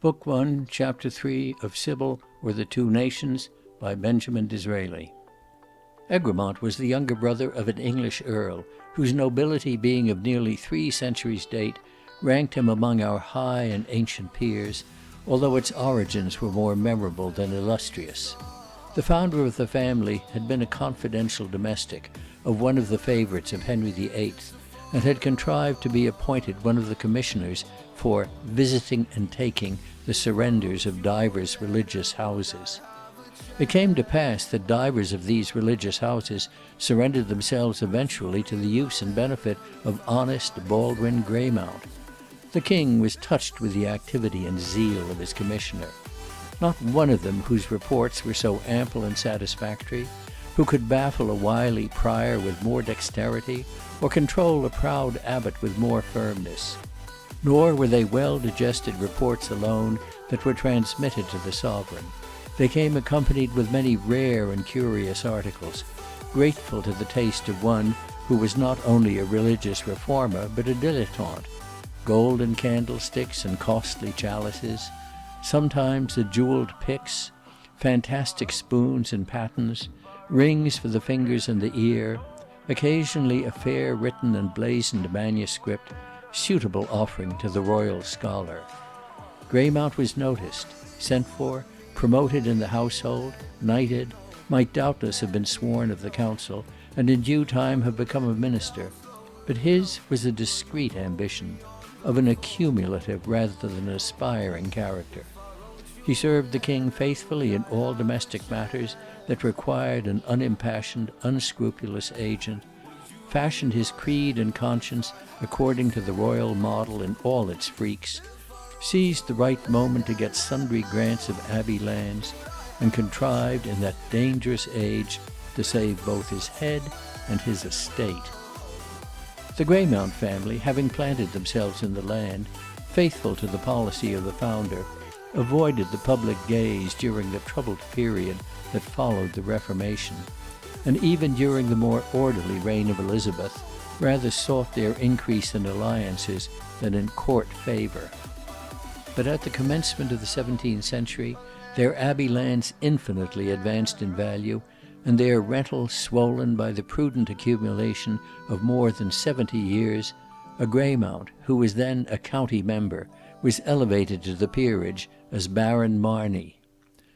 Book-1, Chapter 3 of Sybil or the Two Nations by Benjamin Disraeli. Egremont was the younger brother of an English earl, whose nobility being of nearly 3 centuries' date, ranked him among our high and ancient peers, although its origins were more memorable than illustrious. The founder of the family had been a confidential domestic of one of the favourites of Henry VIII, and had contrived to be appointed one of the commissioners for visiting and taking the surrenders of divers religious houses. It came to pass that divers of these religious houses surrendered themselves eventually to the use and benefit of honest Baldwin Greymount. The king was touched with the activity and zeal of his commissioner. Not one of them whose reports were so ample and satisfactory, who could baffle a wily prior with more dexterity, or control a proud abbot with more firmness. Nor were they well-digested reports alone that were transmitted to the sovereign. They came accompanied with many rare and curious articles, grateful to the taste of one who was not only a religious reformer but a dilettante. Golden candlesticks and costly chalices, sometimes a jewelled pyx, fantastic spoons and patens, rings for the fingers and the ear, occasionally a fair written and blazoned manuscript, suitable offering to the royal scholar. Greymount was noticed, sent for, promoted in the household, knighted, might doubtless have been sworn of the council, and in due time have become a minister. But his was a discreet ambition, of an accumulative rather than aspiring character. He served the king faithfully in all domestic matters that required an unimpassioned, unscrupulous agent, fashioned his creed and conscience according to the royal model in all its freaks, seized the right moment to get sundry grants of abbey lands, and contrived in that dangerous age to save both his head and his estate. The Greymount family, having planted themselves in the land, faithful to the policy of the founder, avoided the public gaze during the troubled period that followed the Reformation, and even during the more orderly reign of Elizabeth, rather sought their increase in alliances than in court favour. But at the commencement of the 17th century, their abbey lands infinitely advanced in value, and their rental swollen by the prudent accumulation of more than 70 years, a Greymount, who was then a county member, was elevated to the peerage as Baron Marney.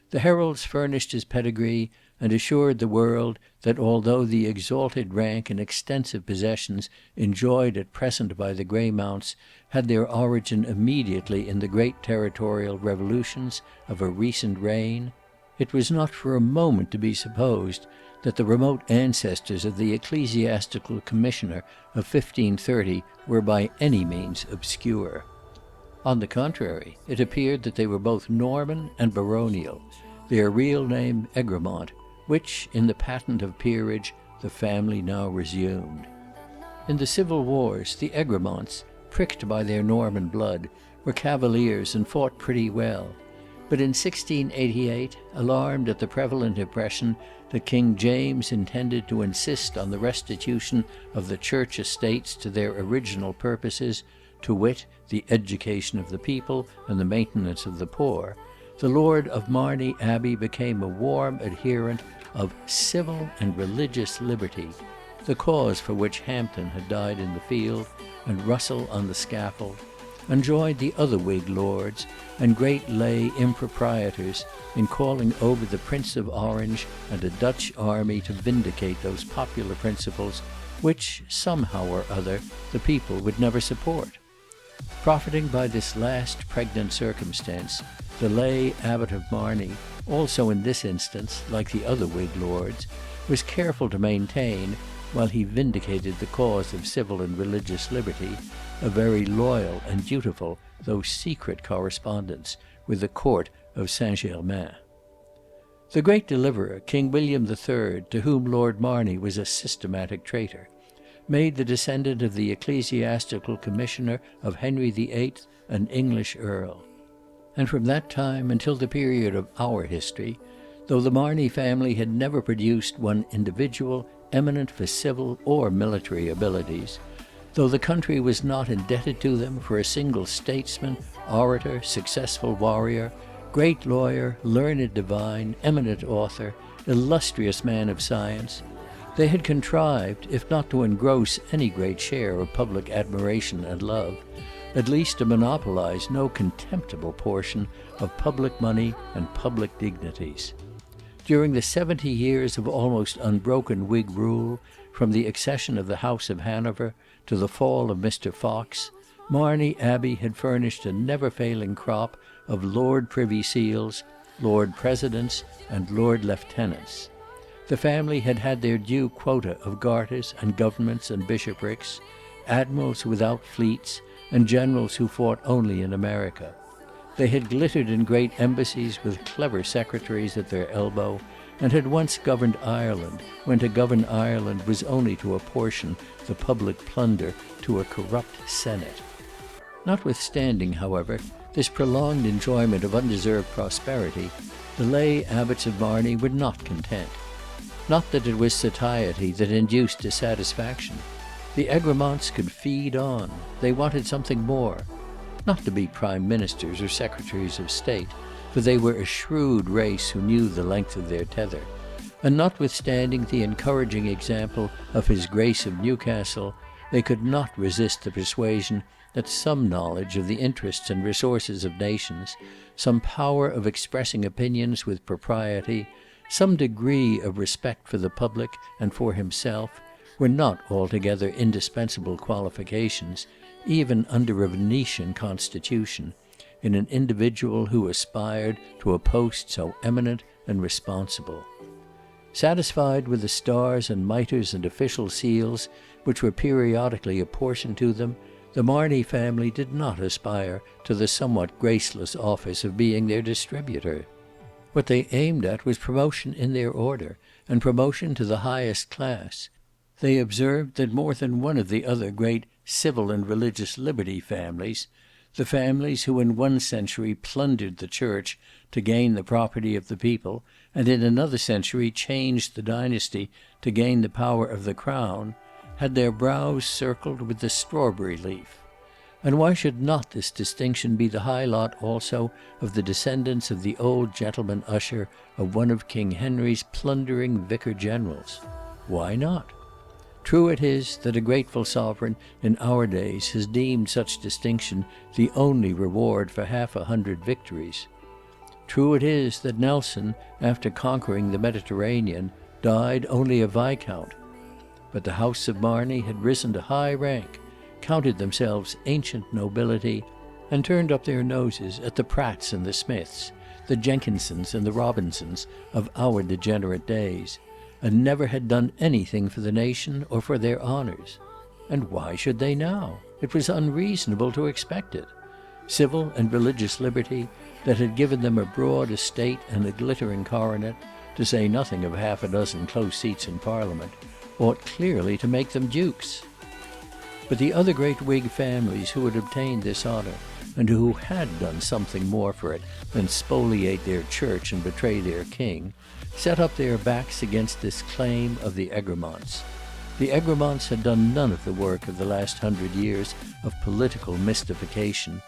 The heralds furnished his pedigree, and assured the world that although the exalted rank and extensive possessions enjoyed at present by the Greymounts had their origin immediately in the great territorial revolutions of a recent reign, it was not for a moment to be supposed that the remote ancestors of the ecclesiastical commissioner of 1530 were by any means obscure. On the contrary, it appeared that they were both Norman and baronial, their real name Egremont, which, in the patent of peerage, the family now resumed. In the civil wars, the Egremonts, pricked by their Norman blood, were cavaliers and fought pretty well. But in 1688, alarmed at the prevalent impression that King James intended to insist on the restitution of the church estates to their original purposes, to wit, the education of the people and the maintenance of the poor, the Lord of Marney Abbey became a warm adherent of civil and religious liberty, the cause for which Hampden had died in the field, and Russell on the scaffold, and joined the other Whig lords and great lay impropriators in calling over the Prince of Orange and a Dutch army to vindicate those popular principles which, somehow or other, the people would never support. Profiting by this last pregnant circumstance, the lay Abbot of Marney, also in this instance, like the other Whig lords, was careful to maintain, while he vindicated the cause of civil and religious liberty, a very loyal and dutiful, though secret correspondence with the court of Saint-Germain. The great deliverer, King William III, to whom Lord Marney was a systematic traitor, made the descendant of the ecclesiastical commissioner of Henry VIII an English earl. And from that time until the period of our history, though the Marney family had never produced one individual eminent for civil or military abilities, Though the country was not indebted to them for a single statesman, orator, successful warrior, great lawyer, learned divine, eminent author, illustrious man of science, they had contrived, if not to engross any great share of public admiration and love, at least to monopolize no contemptible portion of public money and public dignities. During the 70 years of almost unbroken Whig rule, from the accession of the House of Hanover to the fall of Mr. Fox, Marney Abbey had furnished a never-failing crop of Lord Privy Seals, Lord Presidents, and Lord Lieutenants. The family had had their due quota of garters and governments and bishoprics, admirals without fleets, and generals who fought only in America. They had glittered in great embassies with clever secretaries at their elbow, and had once governed Ireland, when to govern Ireland was only to apportion the public plunder to a corrupt Senate. Notwithstanding, however, this prolonged enjoyment of undeserved prosperity, the lay abbots of Marney were not content. Not that it was satiety that induced dissatisfaction. The Egremonts could feed on. They wanted something more. Not to be prime ministers or secretaries of state, for they were a shrewd race who knew the length of their tether, and notwithstanding the encouraging example of his Grace of Newcastle, they could not resist the persuasion that some knowledge of the interests and resources of nations, some power of expressing opinions with propriety, some degree of respect for the public and for himself, were not altogether indispensable qualifications, even under a Venetian constitution, in an individual who aspired to a post so eminent and responsible. Satisfied with the stars and mitres and official seals which were periodically apportioned to them, the Marney family did not aspire to the somewhat graceless office of being their distributor. What they aimed at was promotion in their order, and promotion to the highest class. They observed that more than one of the other great civil and religious liberty families, the families who in one century plundered the church to gain the property of the people, and in another century changed the dynasty to gain the power of the crown, had their brows circled with the strawberry leaf. And why should not this distinction be the high lot also of the descendants of the old gentleman usher of one of King Henry's plundering vicar-generals? Why not? True it is that a grateful sovereign in our days has deemed such distinction the only reward for 100 victories. True it is that Nelson, after conquering the Mediterranean, died only a viscount. But the House of Marney had risen to high rank, counted themselves ancient nobility, and turned up their noses at the Pratts and the Smiths, the Jenkinsons and the Robinsons of our degenerate days, and never had done anything for the nation or for their honours. And why should they now? It was unreasonable to expect it. Civil and religious liberty, that had given them a broad estate and a glittering coronet, to say nothing of 6 close seats in Parliament, ought clearly to make them dukes. But the other great Whig families who had obtained this honour, and who had done something more for it than spoliate their church and betray their king, set up their backs against this claim of the Egremonts. The Egremonts had done none of the work of the last 100 years of political mystification,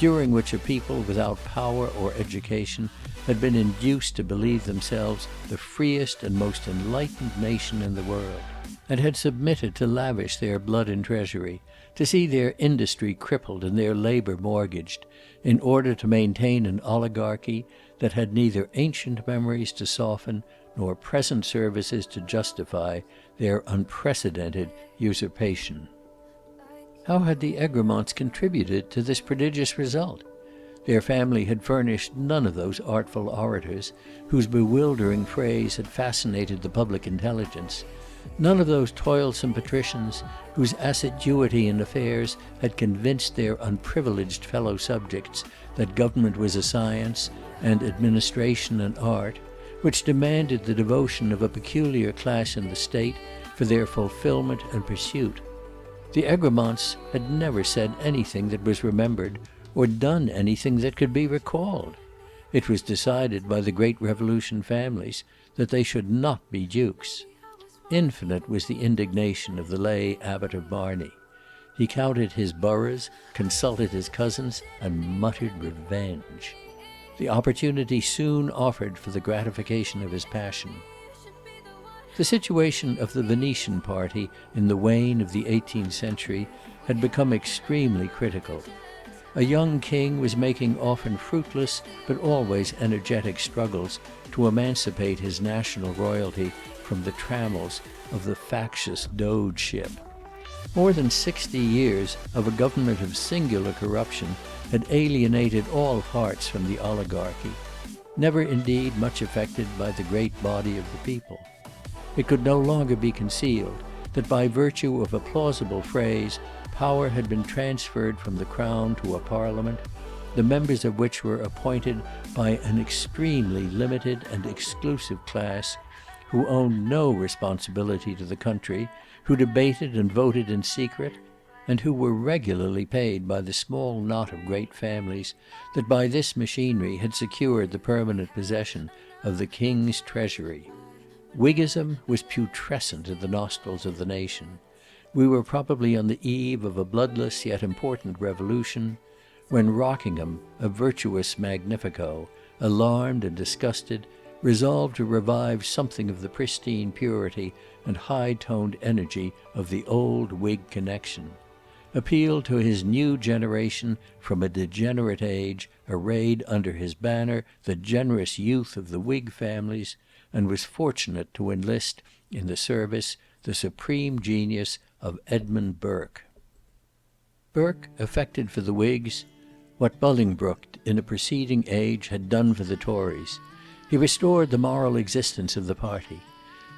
during which a people without power or education had been induced to believe themselves the freest and most enlightened nation in the world, and had submitted to lavish their blood and treasury, to see their industry crippled and their labour mortgaged, in order to maintain an oligarchy that had neither ancient memories to soften nor present services to justify their unprecedented usurpation. How had the Egremonts contributed to this prodigious result? Their family had furnished none of those artful orators whose bewildering phrase had fascinated the public intelligence, none of those toilsome patricians whose assiduity in affairs had convinced their unprivileged fellow subjects that government was a science, and administration an art, which demanded the devotion of a peculiar class in the state for their fulfilment and pursuit. The Egremonts had never said anything that was remembered, or done anything that could be recalled. It was decided by the great Revolution families that they should not be dukes. Infinite was the indignation of the lay abbot of Marney. He counted his boroughs, consulted his cousins, and muttered revenge. The opportunity soon offered for the gratification of his passion. The situation of the Venetian party in the wane of the 18th century had become extremely critical. A young king was making often fruitless but always energetic struggles to emancipate his national royalty from the trammels of the factious dogeship. More than 60 years of a government of singular corruption had alienated all hearts from the oligarchy, never indeed much affected by the great body of the people. It could no longer be concealed that by virtue of a plausible phrase, power had been transferred from the crown to a parliament, the members of which were appointed by an extremely limited and exclusive class, who owned no responsibility to the country, who debated and voted in secret, and who were regularly paid by the small knot of great families that by this machinery had secured the permanent possession of the king's treasury. Whiggism was putrescent in the nostrils of the nation. We were probably on the eve of a bloodless yet important revolution, when Rockingham, a virtuous magnifico, alarmed and disgusted, resolved to revive something of the pristine purity and high-toned energy of the old Whig connection, appealed to his new generation from a degenerate age, arrayed under his banner the generous youth of the Whig families, and was fortunate to enlist in the service the supreme genius of Edmund Burke. Burke effected for the Whigs what Bolingbroke in a preceding age had done for the Tories. He restored the moral existence of the party.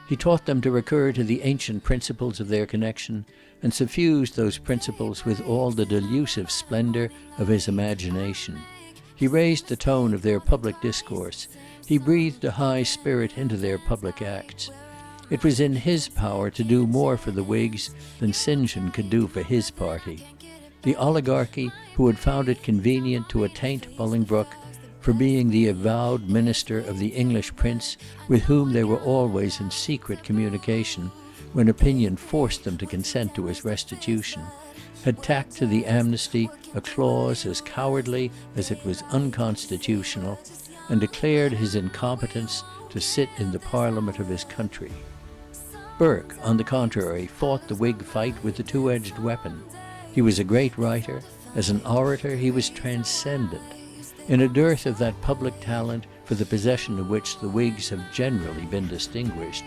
He taught them to recur to the ancient principles of their connection, and suffused those principles with all the delusive splendor of his imagination. He raised the tone of their public discourse. He breathed a high spirit into their public acts. It was in his power to do more for the Whigs than St. John could do for his party. The oligarchy, who had found it convenient to attaint Bolingbroke for being the avowed minister of the English prince with whom they were always in secret communication, when opinion forced them to consent to his restitution, had tacked to the amnesty a clause as cowardly as it was unconstitutional, and declared his incompetence to sit in the parliament of his country. Burke, on the contrary, fought the Whig fight with the two-edged weapon. He was a great writer. As an orator he was transcendent. In a dearth of that public talent for the possession of which the Whigs have generally been distinguished,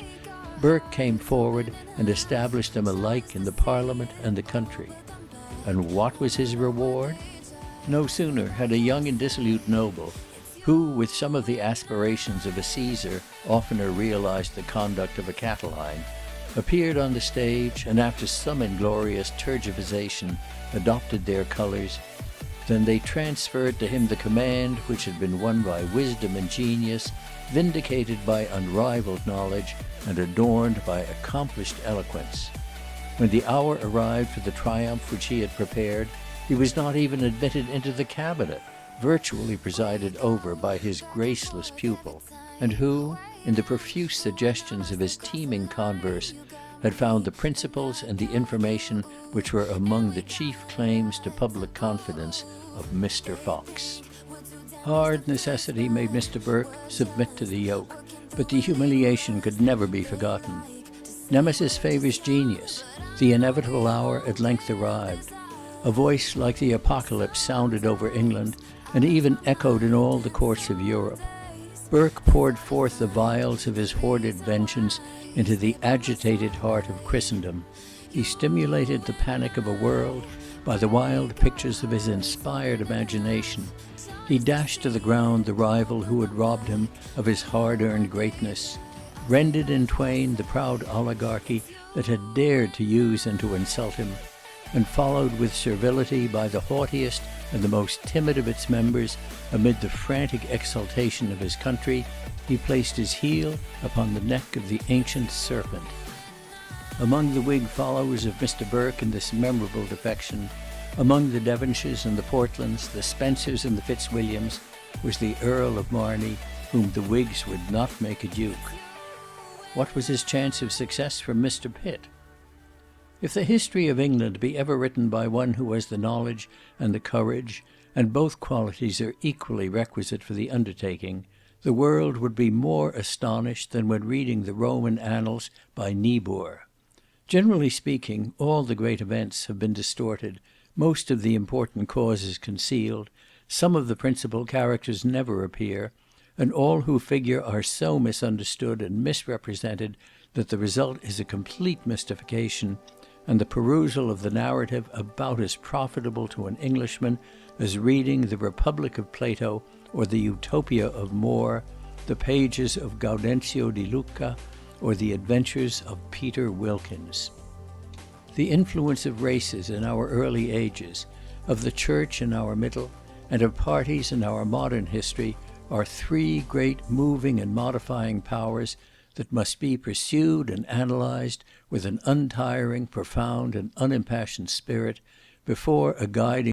Burke came forward and established them alike in the Parliament and the country. And what was his reward? No sooner had a young and dissolute noble, who with some of the aspirations of a Caesar oftener realized the conduct of a Catiline, appeared on the stage, and after some inglorious tergiversation adopted their colours, than they transferred to him the command which had been won by wisdom and genius, vindicated by unrivalled knowledge, and adorned by accomplished eloquence. When the hour arrived for the triumph which he had prepared, he was not even admitted into the cabinet, virtually presided over by his graceless pupil, and who, in the profuse suggestions of his teeming converse, had found the principles and the information which were among the chief claims to public confidence of Mr. Fox. Hard necessity made Mr. Burke submit to the yoke, but the humiliation could never be forgotten. Nemesis favors genius. The inevitable hour at length arrived. A voice like the apocalypse sounded over England, and even echoed in all the courts of Europe. Burke poured forth the vials of his hoarded vengeance into the agitated heart of Christendom. He stimulated the panic of a world by the wild pictures of his inspired imagination. He dashed to the ground the rival who had robbed him of his hard-earned greatness, rended in twain the proud oligarchy that had dared to use and to insult him, and followed with servility by the haughtiest and the most timid of its members, amid the frantic exultation of his country, he placed his heel upon the neck of the ancient serpent. Among the Whig followers of Mr. Burke in this memorable defection, among the Devonshires and the Portlands, the Spencers and the Fitzwilliams, was the Earl of Marney, whom the Whigs would not make a duke. What was his chance of success from Mr. Pitt? If the history of England be ever written by one who has the knowledge and the courage, and both qualities are equally requisite for the undertaking, the world would be more astonished than when reading the Roman annals by Niebuhr. Generally speaking, all the great events have been distorted, most of the important causes concealed, some of the principal characters never appear, and all who figure are so misunderstood and misrepresented that the result is a complete mystification, and the perusal of the narrative about as profitable to an Englishman as reading the Republic of Plato or the Utopia of More, the pages of Gaudenzio di Lucca, or the adventures of Peter Wilkins. The influence of races in our early ages, of the Church in our middle, and of parties in our modern history are three great moving and modifying powers that must be pursued and analyzed with an untiring, profound, and unimpassioned spirit before a guiding